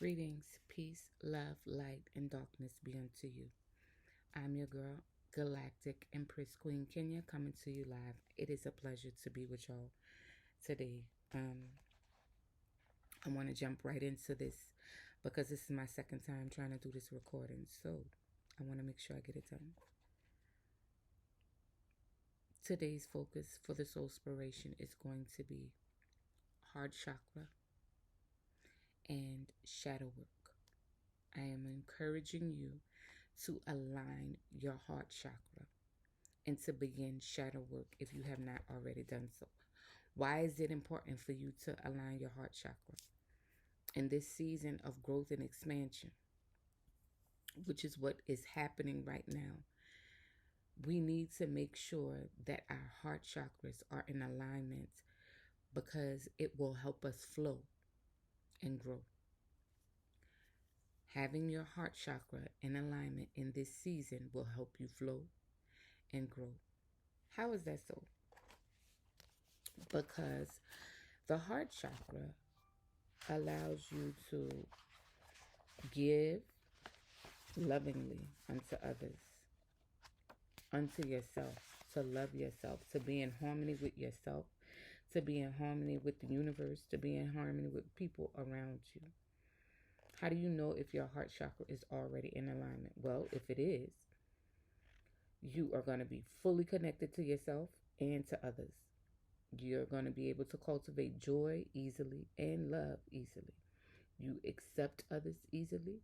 Greetings, peace, love, light, and darkness be unto you. I'm your girl, Galactic Empress Queen Kenya, coming to you live. It is a pleasure to be with y'all today. I want to jump right into this because this is my second time trying to do this recording, so I want to make sure I get it done. Today's focus for the soul inspiration is going to be heart chakra and shadow work. I am encouraging you to align your heart chakra and to begin shadow work if you have not already done so. Why is it important for you to align your heart chakra? In this season of growth and expansion, which is what is happening right now, we need to make sure that our heart chakras are in alignment because it will help us flow and grow. Having your heart chakra in alignment in this season will help you flow and grow. How is that so? Because the heart chakra allows you to give lovingly unto others, unto yourself, to love yourself, to be in harmony with yourself, to be in harmony with the universe, to be in harmony with people around you. How do you know if your heart chakra is already in alignment? Well, if it is, you are going to be fully connected to yourself and to others. You're going to be able to cultivate joy easily and love easily. You accept others easily,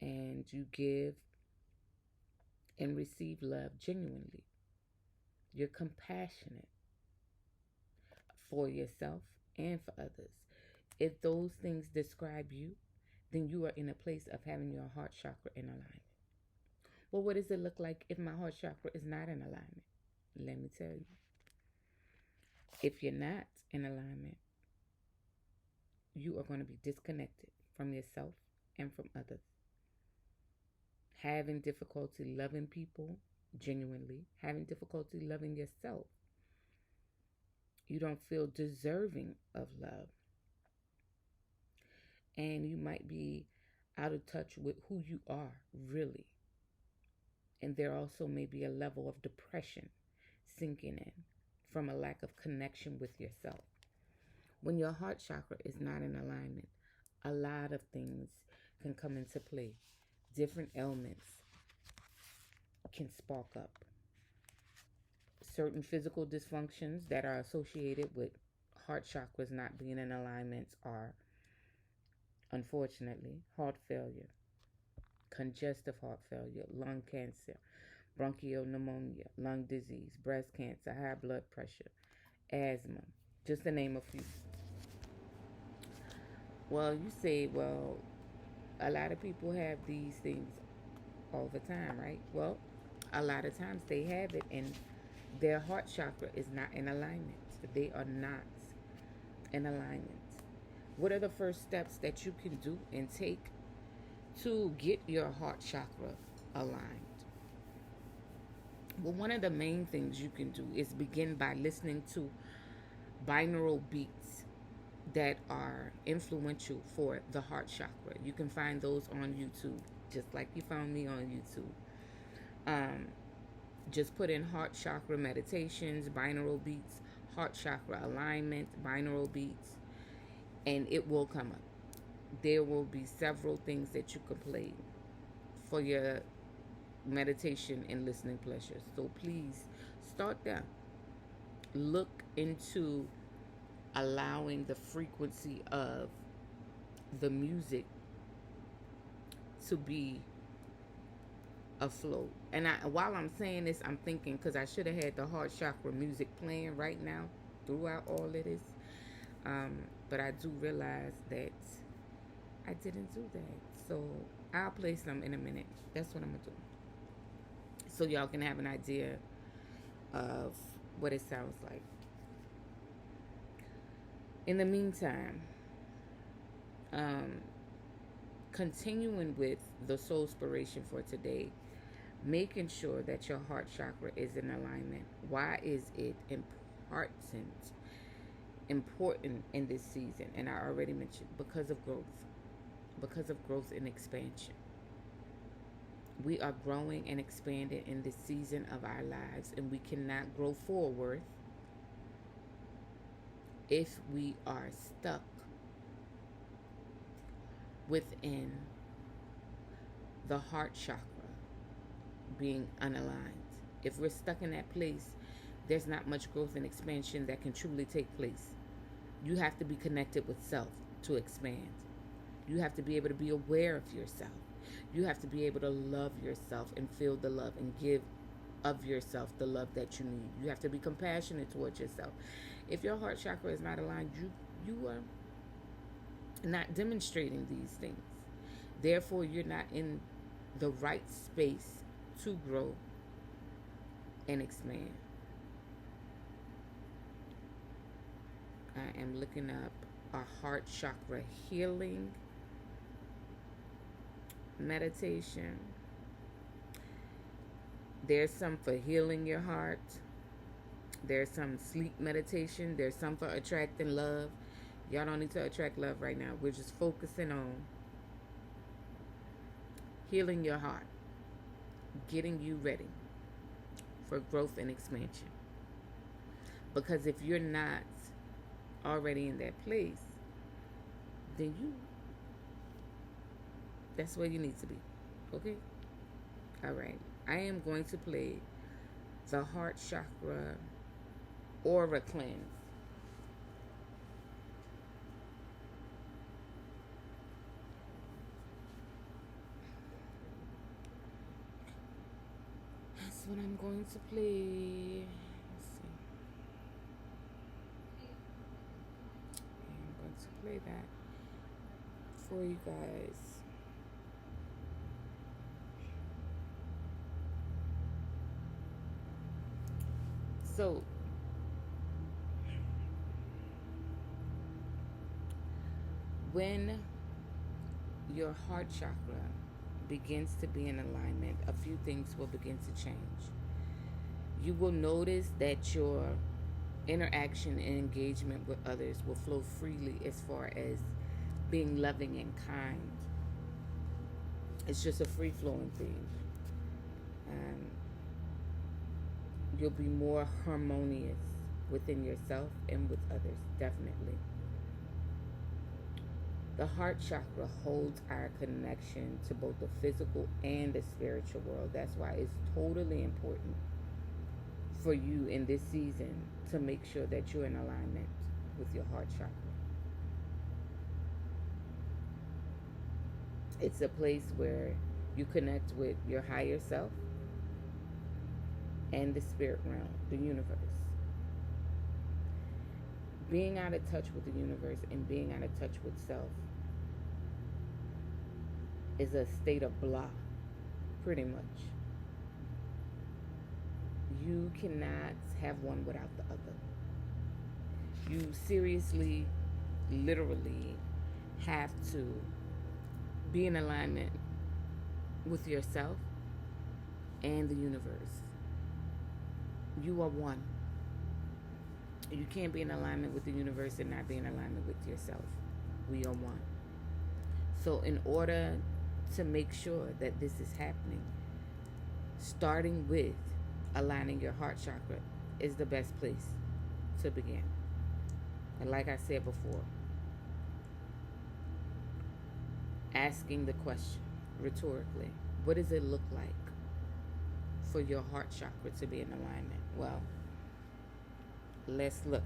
and you give and receive love genuinely. You're compassionate for yourself and for others. If those things describe you, then you are in a place of having your heart chakra in alignment. Well, what does it look like if my heart chakra is not in alignment? Let me tell you. If you're not in alignment, you are going to be disconnected from yourself and from others. Having difficulty loving people genuinely, having difficulty loving yourself. You don't feel deserving of love. And you might be out of touch with who you are, really. And there also may be a level of depression sinking in from a lack of connection with yourself. When your heart chakra is not in alignment, a lot of things can come into play. Different ailments can spark up. Certain physical dysfunctions that are associated with heart chakras not being in alignment are, unfortunately, heart failure, congestive heart failure, lung cancer, bronchial pneumonia, lung disease, breast cancer, high blood pressure, asthma, just to name a few. Well, you say, well, a lot of people have these things all the time, right? Well, a lot of times they have it and their heart chakra is not in alignment. They are not in alignment. What are the first steps that you can do and take to get your heart chakra aligned? Well, one of the main things you can do is begin by listening to binaural beats that are influential for the heart chakra. You can find those on YouTube, just like you found me on YouTube. Just put in heart chakra meditations, binaural beats, heart chakra alignment, binaural beats, and it will come up. There will be several things that you can play for your meditation and listening pleasure. So please start there. Look into allowing the frequency of the music to be afloat. And while I'm saying this, I'm thinking, because I should have had the heart chakra music playing right now throughout all of this. But I do realize that I didn't do that. So I'll play some in a minute. That's what I'm going to do. So y'all can have an idea of what it sounds like. In the meantime, continuing with the soul inspiration for today, making sure that your heart chakra is in alignment. Why is it important in this season? And I already mentioned, because of growth. because of growth and expansion. We are growing and expanding in this season of our lives, and we cannot grow forward if we are stuck within the heart chakra being unaligned. If we're stuck in that place, there's not much growth and expansion that can truly take place. You have to be connected with self to expand. You have to be able to be aware of yourself. You have to be able to love yourself and feel the love and give of yourself the love that you need. You have to be compassionate towards yourself. If your heart chakra is not aligned, you are not demonstrating these things. Therefore, you're not in the right space to grow and expand. I am looking up a heart chakra healing meditation. There's some for healing your heart. There's some sleep meditation. There's some for attracting love. Y'all don't need to attract love right now. We're just focusing on healing your heart, getting you ready for growth and expansion. Because if you're not already in that place, then that's where you need to be. Okay? All right. I am going to play the heart chakra aura cleanse. That's what I'm going to play. Let's see. I'm going to play that for you guys. So, when your heart chakra begins to be in alignment, a few things will begin to change. You will notice that your interaction and engagement with others will flow freely as far as being loving and kind. It's just a free flowing thing. You'll be more harmonious within yourself and with others, definitely. The heart chakra holds our connection to both the physical and the spiritual world. That's why it's totally important for you in this season to make sure that you're in alignment with your heart chakra. It's a place where you connect with your higher self and the spirit realm, the universe. Being out of touch with the universe and being out of touch with self is a state of block, pretty much. You cannot have one without the other. You seriously, literally have to be in alignment with yourself and the universe. You are one. You can't be in alignment with the universe and not be in alignment with yourself. We are one. So in order to make sure that this is happening, starting with aligning your heart chakra is the best place to begin. And like I said before, asking the question rhetorically, what does it look like for your heart chakra to be in alignment? Well, let's look.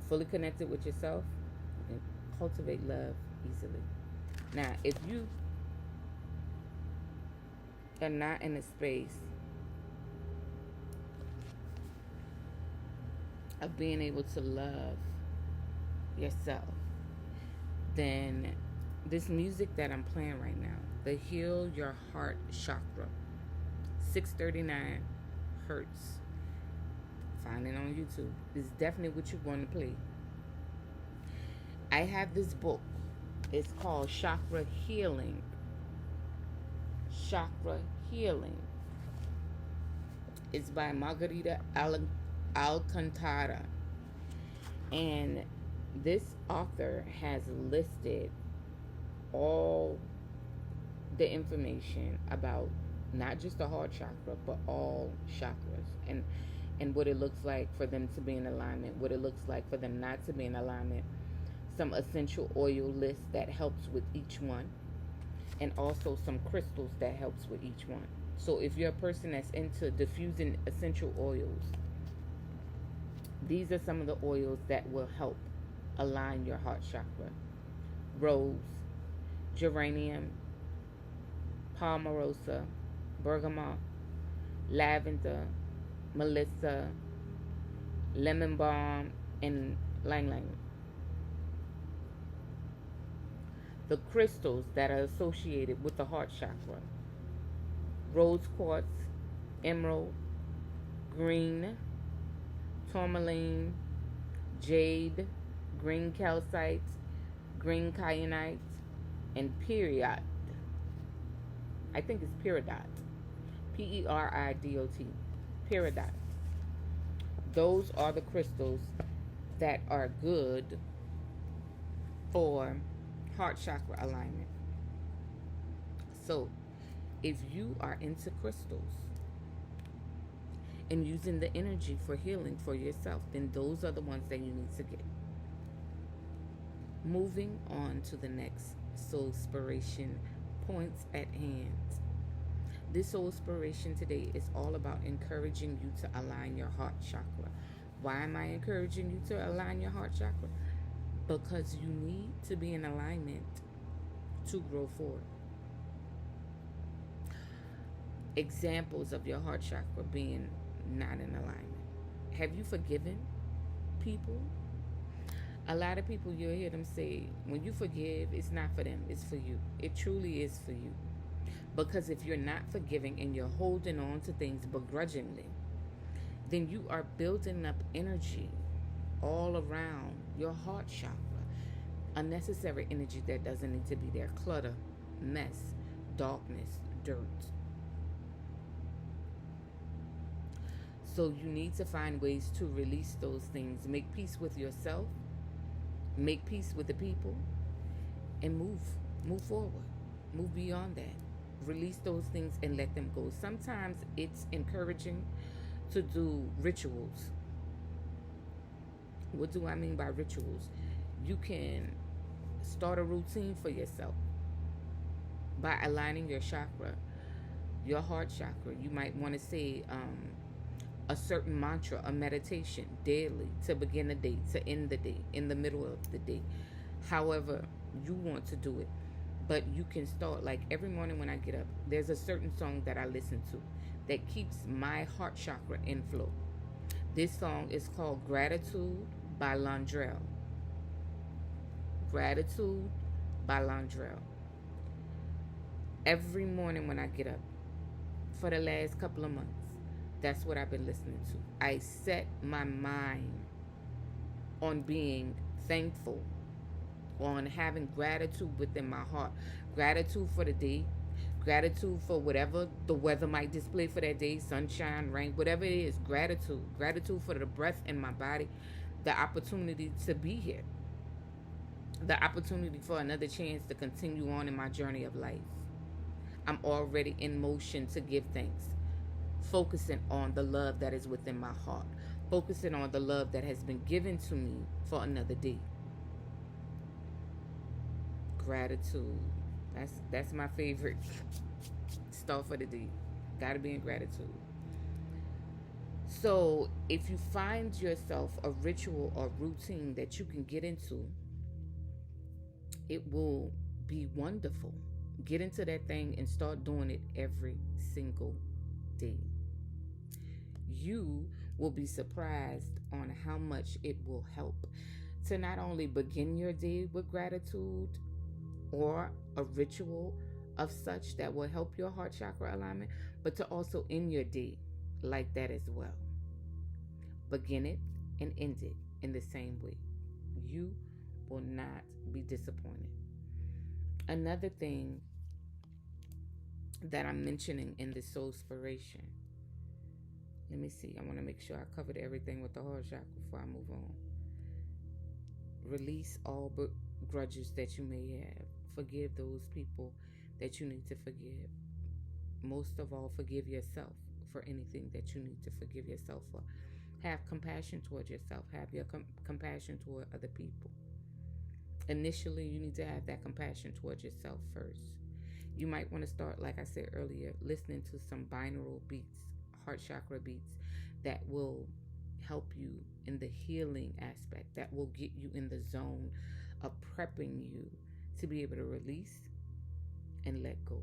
Fully connected with yourself, you can cultivate love easily. Now, if you are not in a space of being able to love yourself, then this music that I'm playing right now, the Heal Your Heart Chakra, 639 hertz. Find it on YouTube. It's definitely what you want to play. I have this book. It's called Chakra Healing. Chakra Healing. It's by Margarita Alcantara. And this author has listed all the information about not just the heart chakra, but all chakras, and what it looks like for them to be in alignment, what it looks like for them not to be in alignment, some essential oil list that helps with each one, and also some crystals that helps with each one. So if you're a person that's into diffusing essential oils, these are some of the oils that will help align your heart chakra: rose, geranium, palmarosa, bergamot, lavender, melissa, lemon balm, and lang lang. The crystals that are associated with the heart chakra: rose quartz, emerald, green, tourmaline, jade, green calcite, green kyanite, and period. I think it's peridot. Peridot. Peridot. Those are the crystals that are good for heart chakra alignment. So, if you are into crystals and using the energy for healing for yourself, then those are the ones that you need to get. Moving on to the next soul inspiration points at hand. This soul inspiration today is all about encouraging you to align your heart chakra. Why am I encouraging you to align your heart chakra? Because you need to be in alignment to grow forward. Examples of your heart chakra being not in alignment: have you forgiven people? A lot of people, you'll hear them say, when you forgive, it's not for them, it's for you. It truly is for you. Because if you're not forgiving and you're holding on to things begrudgingly, then you are building up energy all around your heart chakra. Unnecessary energy that doesn't need to be there: clutter, mess, darkness, dirt. So you need to find ways to release those things, make peace with yourself, make peace with the people, and move forward, move beyond that. Release those things and let them go. Sometimes it's encouraging to do rituals. What do I mean by rituals? You can start a routine for yourself by aligning your chakra, your heart chakra. You might want to say a certain mantra, a meditation daily to begin the day, to end the day, in the middle of the day, however you want to do it. But you can start, like, every morning when I get up, there's a certain song that I listen to that keeps my heart chakra in flow. This song is called Gratitude by Landrell. Gratitude by Landrell. Every morning when I get up, for the last couple of months, that's what I've been listening to. I set my mind on being thankful, on having gratitude within my heart. Gratitude for the day, gratitude for whatever the weather might display for that day: sunshine, rain, whatever it is. Gratitude for the breath in my body, the opportunity to be here, the opportunity for another chance to continue on in my journey of life. I'm already in motion to give thanks, focusing on the love that is within my heart, focusing on the love that has been given to me for another day. Gratitude. That's my favorite stuff for the day. Gotta be in gratitude. So if you find yourself a ritual or routine that you can get into, it will be wonderful. Get into that thing and start doing it every single day. You will be surprised on how much it will help to not only begin your day with gratitude or a ritual of such that will help your heart chakra alignment, but to also end your day like that as well. Begin it and end it in the same way. You will not be disappointed. Another thing that I'm mentioning in the soul inspiration, let me see, I want to make sure I covered everything with the heart chakra before I move on. Release all grudges that you may have. Forgive those people that you need to forgive. Most of all, forgive yourself for anything that you need to forgive yourself for. Have compassion toward yourself. Have your compassion toward other people. Initially, you need to have that compassion toward yourself first. You might want to start, like I said earlier, listening to some binaural beats, heart chakra beats, that will help you in the healing aspect, that will get you in the zone of prepping you to be able to release and let go.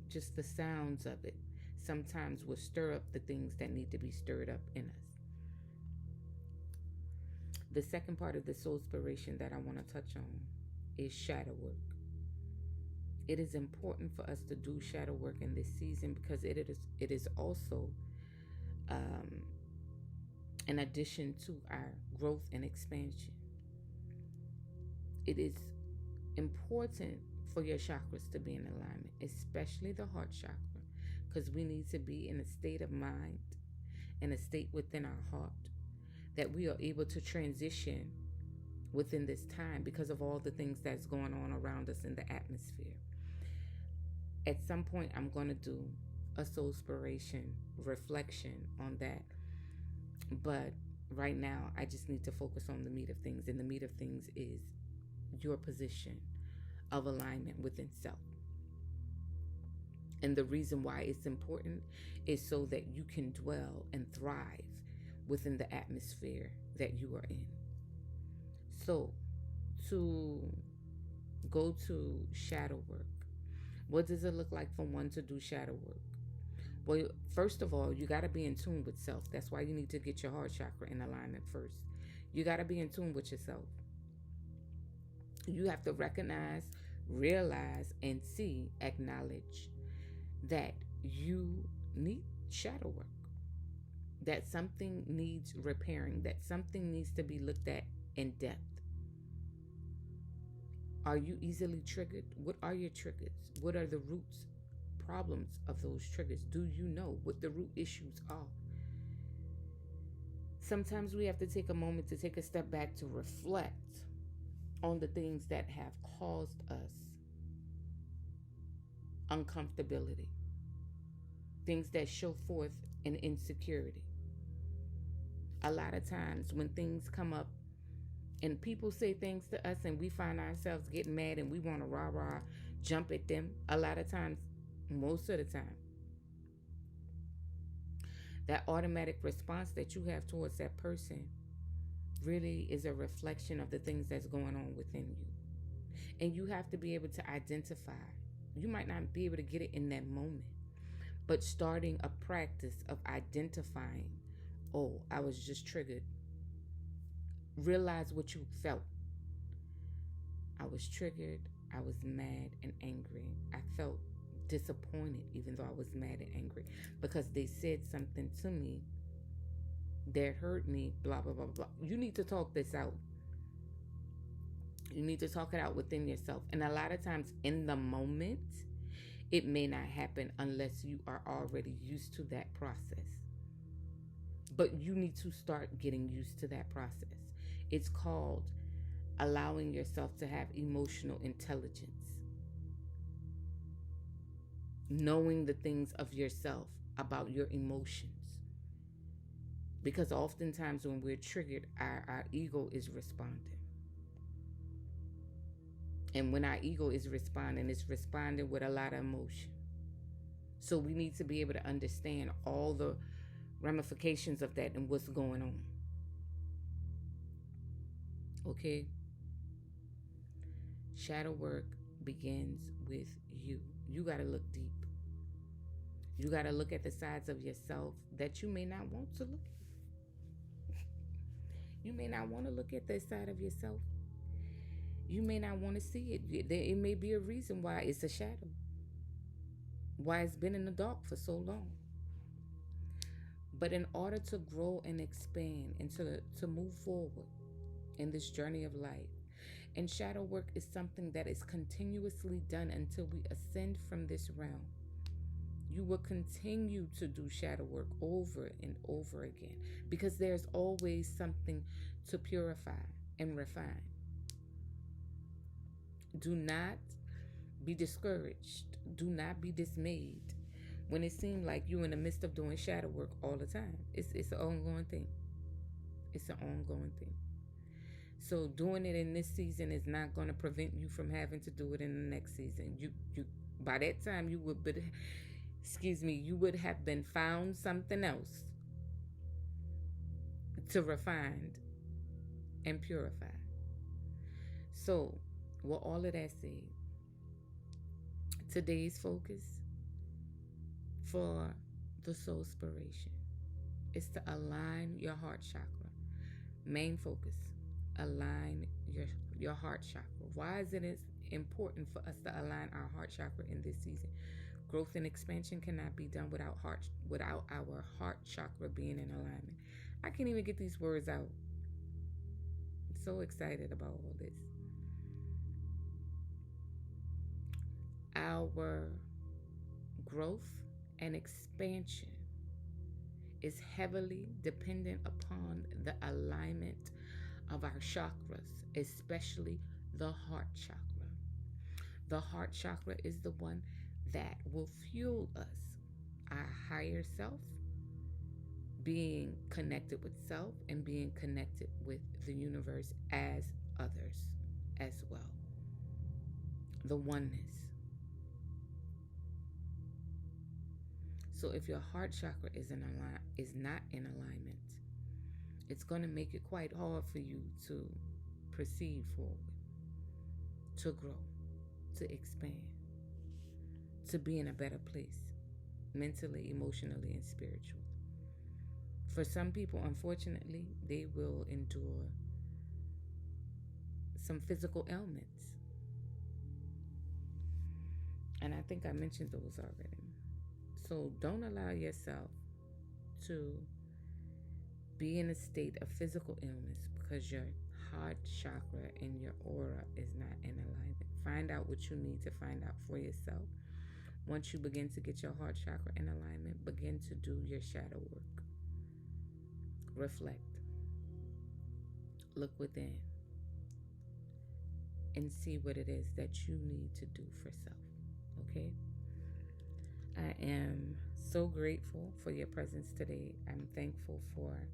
Just the sounds of it sometimes will stir up the things that need to be stirred up in us. The second part of the soul inspiration that I want to touch on is shadow work. It is important for us to do shadow work in this season because it is also an addition to our growth and expansion. It is important for your chakras to be in alignment, especially the heart chakra, because we need to be in a state of mind, in a state within our heart, that we are able to transition within this time because of all the things that's going on around us in the atmosphere. At some point, I'm going to do a soul inspiration reflection on that. But right now, I just need to focus on the meat of things. And the meat of things is your position of alignment within self. And the reason why it's important is so that you can dwell and thrive within the atmosphere that you are in. So, to go to shadow work, what does it look like for one to do shadow work? Well, first of all, you got to be in tune with self. That's why you need to get your heart chakra in alignment first. You got to be in tune with yourself. You have to recognize, realize, and see, acknowledge that you need shadow work, that something needs repairing, that something needs to be looked at in depth. Are you easily triggered? What are your triggers? What are the roots, problems of those triggers? Do you know what the root issues are? Sometimes we have to take a moment to take a step back to reflect on the things that have caused us uncomfortability, things that show forth an insecurity. A lot of times when things come up and people say things to us and we find ourselves getting mad and we want to rah-rah jump at them, a lot of times, most of the time, that automatic response that you have towards that person really is a reflection of the things that's going on within you. And you have to be able to identify. You might not be able to get it in that moment, but starting a practice of identifying, oh, I was just triggered. Realize what you felt. I was triggered. I was mad and angry. I felt disappointed even though I was mad and angry because they said something to me that hurt me, blah, blah, blah, blah. You need to talk this out. You need to talk it out within yourself. And a lot of times in the moment, it may not happen unless you are already used to that process. But you need to start getting used to that process. It's called allowing yourself to have emotional intelligence. Knowing the things of yourself about your emotions. Because oftentimes when we're triggered, our ego is responding. And when our ego is responding, it's responding with a lot of emotion. So we need to be able to understand all the ramifications of that and what's going on. Okay? Shadow work begins with you. You got to look deep. You got to look at the sides of yourself that you may not want to look at. You may not want to look at that side of yourself. You may not want to see it. It may be a reason why it's a shadow. Why it's been in the dark for so long. But in order to grow and expand and to move forward in this journey of life, and shadow work is something that is continuously done until we ascend from this realm. You will continue to do shadow work over and over again because there's always something to purify and refine. Do not be discouraged. Do not be dismayed when it seems like you're in the midst of doing shadow work all the time. It's an ongoing thing. It's an ongoing thing. So doing it in this season is not going to prevent you from having to do it in the next season. You by that time you would, but excuse me, you would have been found something else to refine and purify. So, with all of that said, today's focus for the soul inspiration is to align your heart chakra. Main focus, align your heart chakra. Why is it important for us to align our heart chakra in this season? Growth and expansion cannot be done without our heart chakra being in alignment. I can't even get these words out. I'm so excited about all this. Our growth and expansion is heavily dependent upon the alignment of our chakras, especially the heart chakra. The heart chakra is the one that will fuel us, our higher self, being connected with self and being connected with the universe as others as well. The oneness. So if your heart chakra is not in alignment, it's going to make it quite hard for you to proceed forward, to grow, to expand, to be in a better place, mentally, emotionally, and spiritually. For some people, unfortunately, they will endure some physical ailments. And I think I mentioned those already. So don't allow yourself to be in a state of physical illness because your heart chakra and your aura is not in alignment. Find out what you need to find out for yourself. Once you begin to get your heart chakra in alignment, begin to do your shadow work. Reflect. Look within. And see what it is that you need to do for self. Okay? I am so grateful for your presence today. I'm thankful for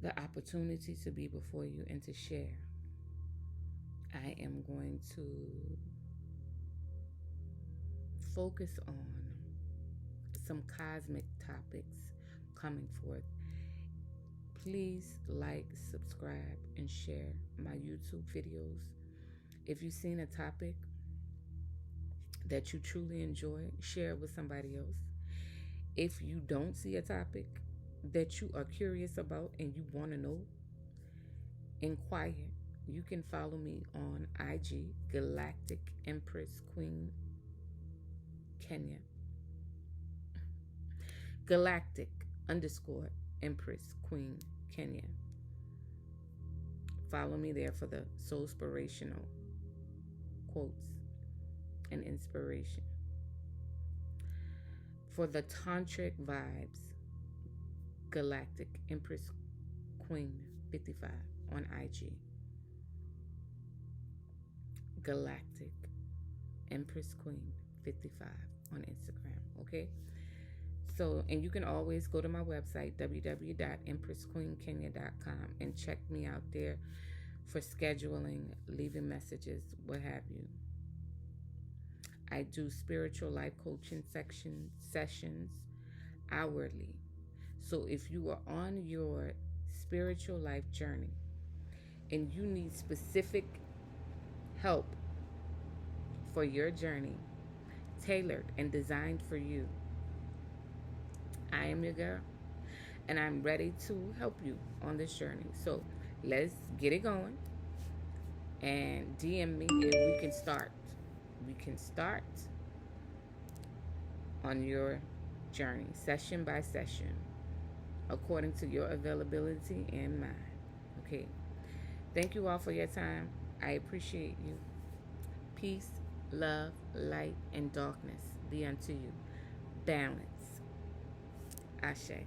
the opportunity to be before you and to share. I am going to focus on some cosmic topics coming forth. Please like, subscribe, and share my YouTube videos. If you've seen a topic that you truly enjoy, share it with somebody else. If you don't see a topic that you are curious about and you want to know, inquire. You can follow me on IG, Galactic Empress Queen Kenya. Galactic _ Empress Queen Kenya. Follow me there for the soul inspirational quotes and inspiration. For the tantric vibes, Galactic Empress Queen 55 on IG. Galactic Empress Queen 55 on Instagram. Okay? So, and you can always go to my website, www.empressqueenkenya.com, and check me out there for scheduling, leaving messages, what have you. I do spiritual life coaching sessions hourly. So if you are on your spiritual life journey and you need specific help for your journey, tailored and designed for you, I am your girl, and I'm ready to help you on this journey. So let's get it going, and DM me and we can start. We can start on your journey, session by session, according to your availability and mine. Okay. Thank you all for your time. I appreciate you. Peace, love, light, and darkness be unto you. Balance. Ashe.